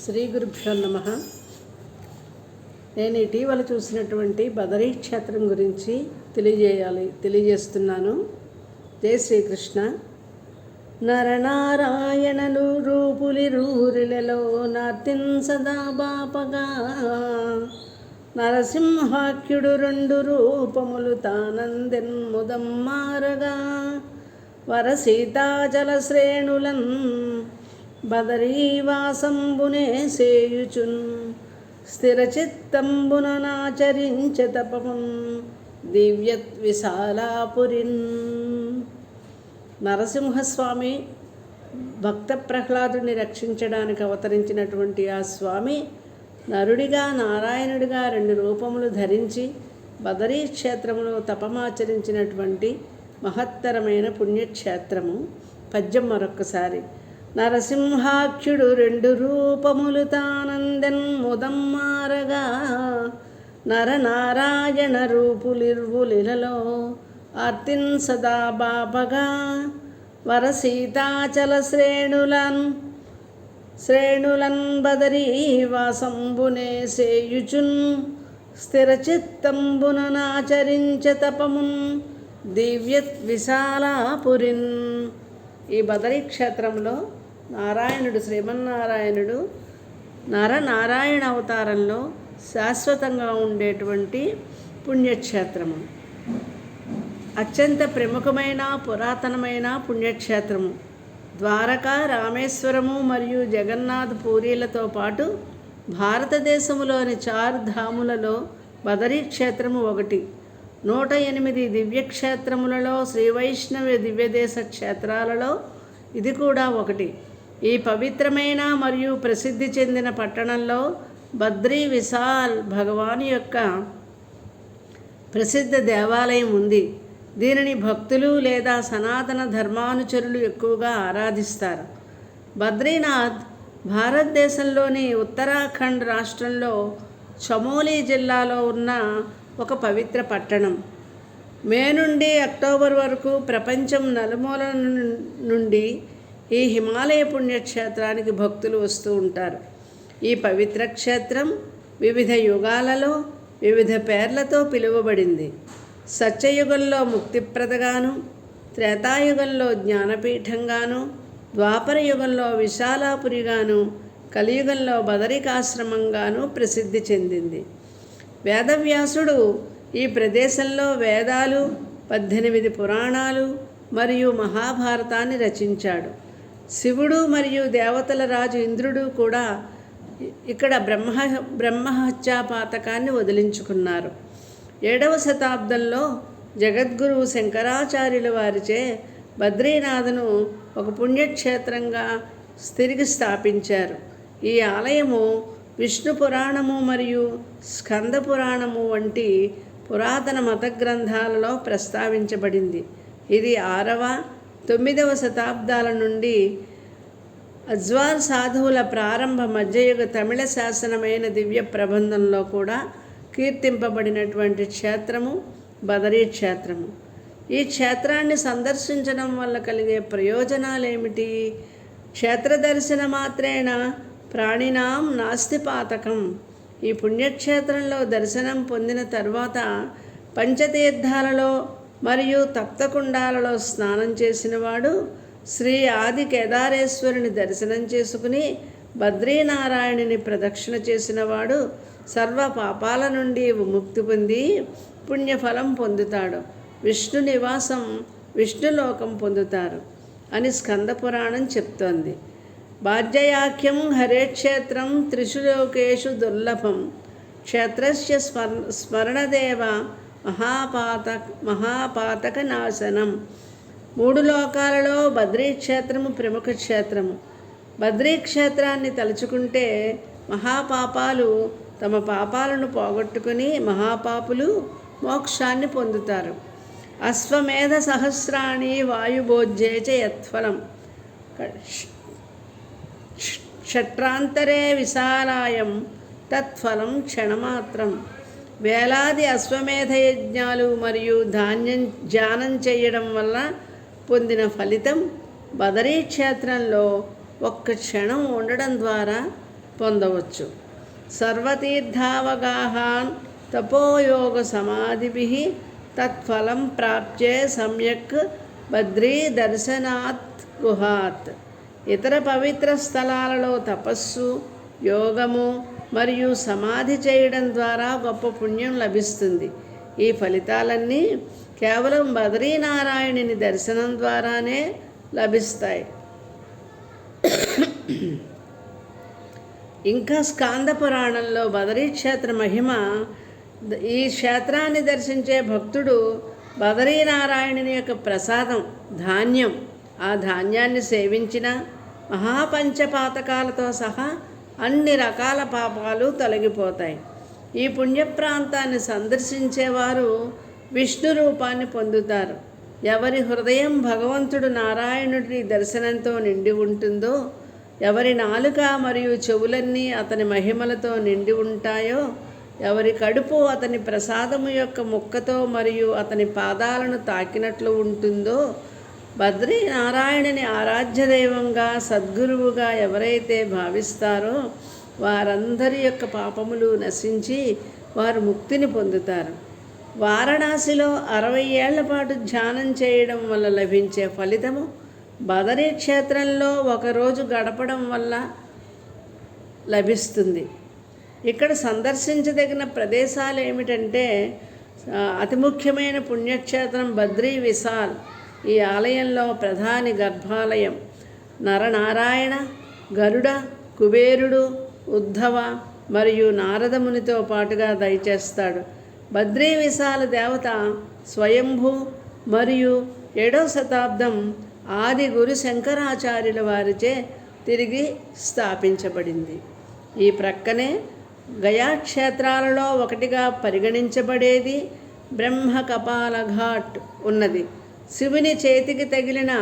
శ్రీ గురుభ్యో నమః. నేను ఇటీవల చూసినటువంటి బదరీ క్షేత్రం గురించి తెలియజేస్తున్నాను. జై శ్రీకృష్ణ. నరనారాయణలు రూపులిరూరిలలో నార్తిన్ సదా బాపగా, నరసింహాఖ్యుడు రెండు రూపములు తానందెన్ ముదమ్మారగా, వరసీతాచల శ్రేణులన్ బదరీవాసంబునే సేయుచున్, స్థిరచిత్తంబున నాచరించ తపమున్ దివ్యత్ విశాలాపురిన్. నరసింహస్వామి భక్త ప్రహ్లాదుని రక్షించడానికి అవతరించినటువంటి ఆ స్వామి నరుడిగా నారాయణుడిగా రెండు రూపములు ధరించి బదరీ క్షేత్రములో తపమాచరించినటువంటి మహత్తరమైన పుణ్యక్షేత్రము. పద్యం మరొక్కసారి. నరసింహాఖ్యుడు రెండు రూపములు తానందెన్ ముదమ్మారగా, నరనారాయణ రూపులిర్వులిలలో ఆర్తిన్ సదా బాపగా, వరసీతాచల శ్రేణులన్ బదరీవాసంబునే సేయుచున్, స్థిరచిత్తంబున నాచరించ తపమున్ దివ్యత్ విశాలాపురిన్. ఈ బదరీ క్షేత్రంలో నారాయణుడు శ్రీమన్నారాయణుడు నారాయణ అవతారంలో శాశ్వతంగా ఉండేటువంటి పుణ్యక్షేత్రము. అత్యంత ప్రముఖమైన పురాతనమైన పుణ్యక్షేత్రము. ద్వారకా, రామేశ్వరము మరియు జగన్నాథ్ పూరీలతో పాటు భారతదేశంలోని 4 ధాములలో బదరీ క్షేత్రము ఒకటి. 108 దివ్యక్షేత్రములలో శ్రీవైష్ణవ దివ్యదేశ క్షేత్రాలలో ఇది కూడా ఒకటి. ఈ పవిత్రమైన మరియు ప్రసిద్ధి చెందిన పట్టణంలో బద్రీ విశాల్ భగవాన్ యొక్క ప్రసిద్ధ దేవాలయం ఉంది. దీనిని భక్తులు లేదా సనాతన ధర్మానుచరులు ఎక్కువగా ఆరాధిస్తారు. బద్రీనాథ్ భారతదేశంలోని ఉత్తరాఖండ్ రాష్ట్రంలో చమోలీ జిల్లాలో ఉన్న ఒక పవిత్ర పట్టణం. మే నుండి అక్టోబర్ వరకు ప్రపంచం నలుమూల నుండి ఈ హిమాలయ పుణ్యక్షేత్రానికి భక్తులు వస్తూ ఉంటారు. ఈ పవిత్ర క్షేత్రం వివిధ యుగాలలో వివిధ పేర్లతో పిలువబడింది. సత్యయుగంలో ముక్తిప్రదగాను, త్రేతాయుగంలో జ్ఞానపీఠంగాను, ద్వాపర యుగంలో విశాలాపురిగాను, కలియుగంలో బదరికాశ్రమంగాను ప్రసిద్ధి చెందింది. వేదవ్యాసుడు ఈ ప్రదేశంలో వేదాలు, 18 పురాణాలు మరియు మహాభారతాన్ని రచించాడు. శివుడు మరియు దేవతల రాజు ఇంద్రుడు కూడా ఇక్కడ బ్రహ్మహత్యాపాతకాన్ని వదిలించుకున్నారు. 7వ శతాబ్దంలో జగద్గురువు శంకరాచార్యుల వారిచే బద్రీనాథ్ను ఒక పుణ్యక్షేత్రంగా తిరిగి స్థాపించారు. ఈ ఆలయము విష్ణు పురాణము మరియు స్కంద పురాణము వంటి పురాతన మత గ్రంథాలలో ప్రస్తావించబడింది. ఇది 6వ, 9వ శతాబ్దాల నుండి అజ్వార్ సాధువుల ప్రారంభ మధ్యయుగ తమిళ శాసనమైన దివ్య ప్రబంధంలో కూడా కీర్తింపబడినటువంటి క్షేత్రము బదరీ క్షేత్రము. ఈ క్షేత్రాన్ని సందర్శించడం వల్ల కలిగే ప్రయోజనాలేమిటి? క్షేత్ర దర్శన మాత్రేణ ప్రాణినాం నాస్తి పాతకం. ఈ పుణ్యక్షేత్రంలో దర్శనం పొందిన తర్వాత పంచతీర్థాలలో మరియు తప్తకుండాలలో స్నానం చేసినవాడు శ్రీ ఆది కేదారేశ్వరుని దర్శనం చేసుకుని బద్రీనారాయణుని ప్రదక్షిణ చేసినవాడు సర్వ పాపాల నుండి విముక్తి పొంది పుణ్యఫలం పొందుతాడు. విష్ణు నివాసం విష్ణులోకం పొందుతారు అని స్కంద పురాణం చెప్తోంది. బాధ్యయాఖ్యం హరేక్షేత్రం త్రిషు లోకేషు దుర్లభం, క్షేత్రస్య స్మరణదేవ మహాపాతక నాశనం. 3 లోకాలలో బద్రీ క్షేత్రము ప్రముఖ క్షేత్రము. బద్రీ క్షేత్రాన్ని తలుచుకుంటే మహాపాపాలు తమ పాపాలను పోగొట్టుకుని మహాపాపులు మోక్షాన్ని పొందుతారు. అశ్వమేధ సహస్రాణి వాయుభోజ్యే చ యత్ఫలం క్షట్రాంతరే విశాలాయం తత్ఫలం క్షణమాత్రం. వేలాది అశ్వమేధ యజ్ఞాలు మరియు ధ్యానం చేయడం వల్ల పొందిన ఫలితం బదరీ క్షేత్రంలో ఒక్క క్షణం ఉండడం ద్వారా పొందవచ్చు. సర్వతీర్థావగాహాన్ తపోయోగ సమాధిభిః తత్ఫలం ప్రాప్యే సమ్యక్ బద్రీ దర్శనాత్ గుహాత్. ఇతర పవిత్ర స్థలాలలో తపస్సు, యోగము మరియు సమాధి చేయడం ద్వారా గొప్ప పుణ్యం లభిస్తుంది. ఈ ఫలితాలన్నీ కేవలం బదరీనారాయణుని దర్శనం ద్వారానే లభిస్తాయి. ఇంకా స్కాంద పురాణంలో బదరీ క్షేత్ర మహిమ, ఈ క్షేత్రాన్ని దర్శించే భక్తుడు బదరీనారాయణుని యొక్క ప్రసాదం ధాన్యం, ఆ ధాన్యాన్ని సేవించిన మహాపంచపాతకాలతో సహా అన్ని రకాల పాపాలు తొలగిపోతాయి. ఈ పుణ్యప్రాంతాన్ని సందర్శించేవారు విష్ణు రూపాన్ని పొందుతారు. ఎవరి హృదయం భగవంతుడు నారాయణుడి దర్శనంతో నిండి ఉంటుందో, ఎవరి నాలుక మరియు చెవులన్నీ అతని మహిమలతో నిండి ఉంటాయో, ఎవరి కడుపు అతని ప్రసాదము యొక్క ముక్కతో మరియు అతని పాదాలను తాకినట్లు ఉంటుందో, బద్రీ నారాయణుని ఆరాధ్య దైవంగా సద్గురువుగా ఎవరైతే భావిస్తారో వారందరి యొక్క పాపములు నశించి వారు ముక్తిని పొందుతారు. వారణాసిలో 60 ఏళ్ల పాటు ధ్యానం చేయడం వల్ల లభించే ఫలితము బదరీ క్షేత్రంలో ఒకరోజు గడపడం వల్ల లభిస్తుంది. ఇక్కడ సందర్శించదగిన ప్రదేశాలు ఏమిటంటే, అతి ముఖ్యమైన పుణ్యక్షేత్రం బద్రీ విశాల్. ఈ ఆలయంలో ప్రధాని గర్భాలయం నరనారాయణ, గరుడ, కుబేరుడు, ఉద్ధవ మరియు నారదమునితో పాటుగా దయచేస్తాడు. బద్రీ విశాల దేవత స్వయంభూ మరియు 7వ శతాబ్దం ఆది గురు శంకరాచార్యుల వారిచే తిరిగి స్థాపించబడింది. ఈ ప్రక్కనే గయా క్షేత్రాలలో ఒకటిగా పరిగణించబడేది బ్రహ్మ కపాల ఘాట్ ఉన్నది. శివుని చేతికి తగిలిన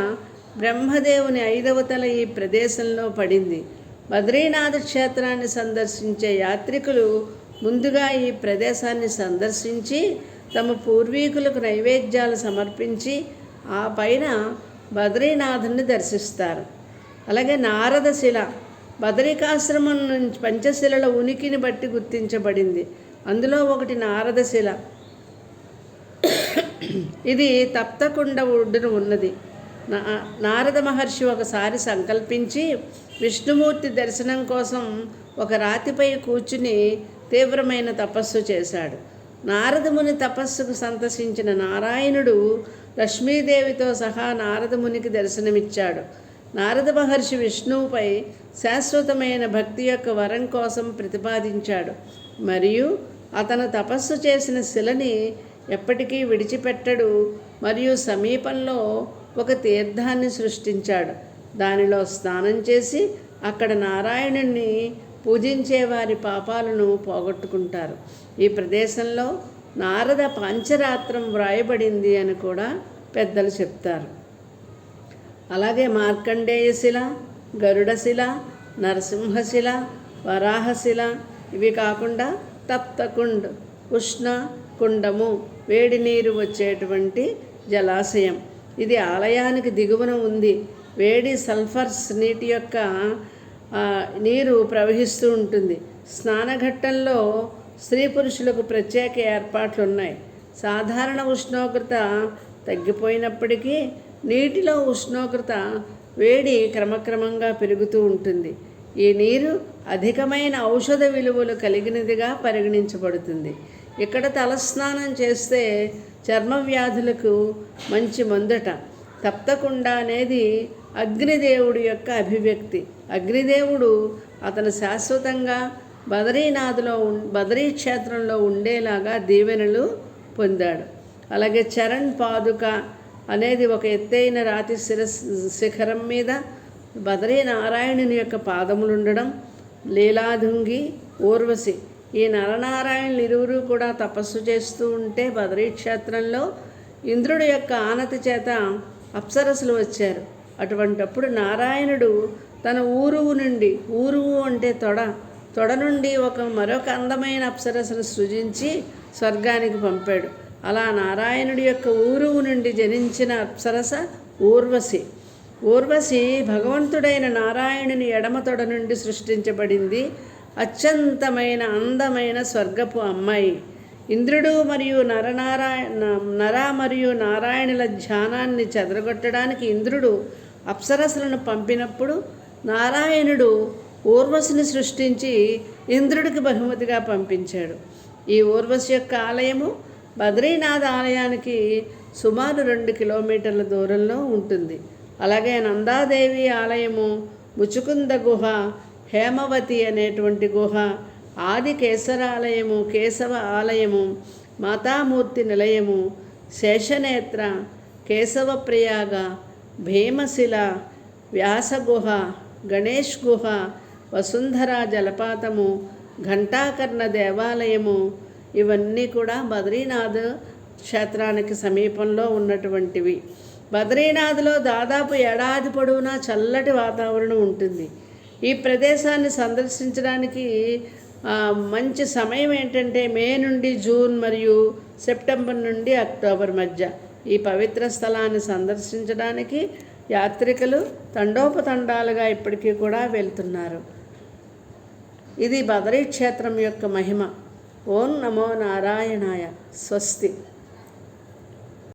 బ్రహ్మదేవుని 5వ తల ఈ ప్రదేశంలో పడింది. బద్రీనాథ్ క్షేత్రాన్ని సందర్శించే యాత్రికులు ముందుగా ఈ ప్రదేశాన్ని సందర్శించి తమ పూర్వీకులకు నైవేద్యాలు సమర్పించి ఆ పైన బద్రీనాథుని దర్శిస్తారు. అలాగే నారదశిల బదరికాశ్రమం నుంచి పంచశిలల ఉనికిని బట్టి గుర్తించబడింది. అందులో ఒకటి నారదశిల. ఇది తప్తకుండ ఒడ్డున ఉన్నది. నారద మహర్షి ఒకసారి సంకల్పించి విష్ణుమూర్తి దర్శనం కోసం ఒక రాతిపై కూర్చుని తీవ్రమైన తపస్సు చేశాడు. నారదముని తపస్సుకు సంతసించిన నారాయణుడు లక్ష్మీదేవితో సహా నారదమునికి దర్శనమిచ్చాడు. నారద మహర్షి విష్ణువుపై శాశ్వతమైన భక్తి యొక్క వరం కోసం ప్రతిపాదించాడు మరియు అతను తపస్సు చేసిన శిలని ఎప్పటికీ విడిచిపెట్టడు మరియు సమీపంలో ఒక తీర్థాన్ని సృష్టించాడు. దానిలో స్నానం చేసి అక్కడ నారాయణుణ్ణి పూజించే వారి పాపాలను పోగొట్టుకుంటారు. ఈ ప్రదేశంలో నారద పాంచరాత్రం వ్రాయబడింది అని కూడా పెద్దలు చెప్తారు. అలాగే మార్కండేయశిల, గరుడశిల, నరసింహశిల, వరాహశిల, ఇవి కాకుండా తప్తకుండ్ ఉష్ణ కుండము, వేడి నీరు వచ్చేటువంటి జలాశయం. ఇది ఆలయానికి దిగువన ఉంది. వేడి సల్ఫర్స్ నీటి యొక్క నీరు ప్రవహిస్తూ ఉంటుంది. స్నానఘట్టంలో స్త్రీ పురుషులకు ప్రత్యేక ఏర్పాట్లు ఉన్నాయి. సాధారణ ఉష్ణోగ్రత తగ్గిపోయినప్పటికీ నీటిలో ఉష్ణోగ్రత వేడి క్రమక్రమంగా పెరుగుతూ ఉంటుంది. ఈ నీరు అధికమైన ఔషధ విలువలు కలిగినదిగా పరిగణించబడుతుంది. ఇక్కడ తలస్నానం చేస్తే చర్మ వ్యాధులకు మంచి మందుట. తప్తకుండ అనేది అగ్నిదేవుడి యొక్క అభివ్యక్తి. అగ్నిదేవుడు అతను శాశ్వతంగా బదరీ క్షేత్రంలో ఉండేలాగా దీవెనలు పొందాడు. అలాగే చరణ్ పాదుక అనేది ఒక ఎత్తైన రాతి శిఖరం మీద బదరీ నారాయణుని యొక్క పాదములు ఉండడం. లీలాధుంగి, ఊర్వశి ఈ నరనారాయణులు ఇరువురు కూడా తపస్సు చేస్తూ ఉంటే బదరీ క్షేత్రంలో ఇంద్రుడి యొక్క ఆనతి చేత అప్సరసులు వచ్చారు. అటువంటప్పుడు నారాయణుడు తన ఊరువు నుండి, ఊరువు అంటే తొడ నుండి మరొక అందమైన అప్సరసను సృజించి స్వర్గానికి పంపాడు. అలా నారాయణుడి యొక్క ఊరువు నుండి జనించిన అప్సరస ఊర్వశి. ఊర్వశి భగవంతుడైన నారాయణుని ఎడమ తొడ నుండి సృష్టించబడింది. అత్యంతమైన అందమైన స్వర్గపు అమ్మాయి. ఇంద్రుడు మరియు నర మరియు నారాయణుల ధ్యానాన్ని చెదరగొట్టడానికి ఇంద్రుడు అప్సరసలను పంపినప్పుడు నారాయణుడు ఊర్వశిని సృష్టించి ఇంద్రుడికి బహుమతిగా పంపించాడు. ఈ ఊర్వశి యొక్క ఆలయము బద్రీనాథ్ ఆలయానికి సుమారు 2 కిలోమీటర్ల దూరంలో ఉంటుంది. అలాగే నందాదేవి ఆలయము, ముచుకుంద గుహ, హేమవతి అనేటువంటి గుహ, ఆది కేసరాలయము, కేశవ ఆలయము, మాతామూర్తి నిలయము, శేషనేత్ర, కేశవ ప్రయాగ, భీమశిల, వ్యాసగుహ, గణేష్ గుహ, వసుంధర జలపాతము, ఘంటాకర్ణ దేవాలయము, ఇవన్నీ కూడా బద్రీనాథ్ క్షేత్రానికి సమీపంలో ఉన్నటువంటివి. బద్రీనాథ్లో దాదాపు ఏడాది పొడవునా చల్లటి వాతావరణం ఉంటుంది. ఈ ప్రదేశాన్ని సందర్శించడానికి మంచి సమయం ఏంటంటే మే నుండి జూన్ మరియు సెప్టెంబర్ నుండి అక్టోబర్ మధ్య. ఈ పవిత్ర స్థలాన్ని సందర్శించడానికి యాత్రికులు తండోపతండాలుగా ఇప్పటికీ కూడా వెళ్తున్నారు. ఇది బదరీ క్షేత్రం యొక్క మహిమ. ఓం నమో నారాయణాయ. స్వస్తి.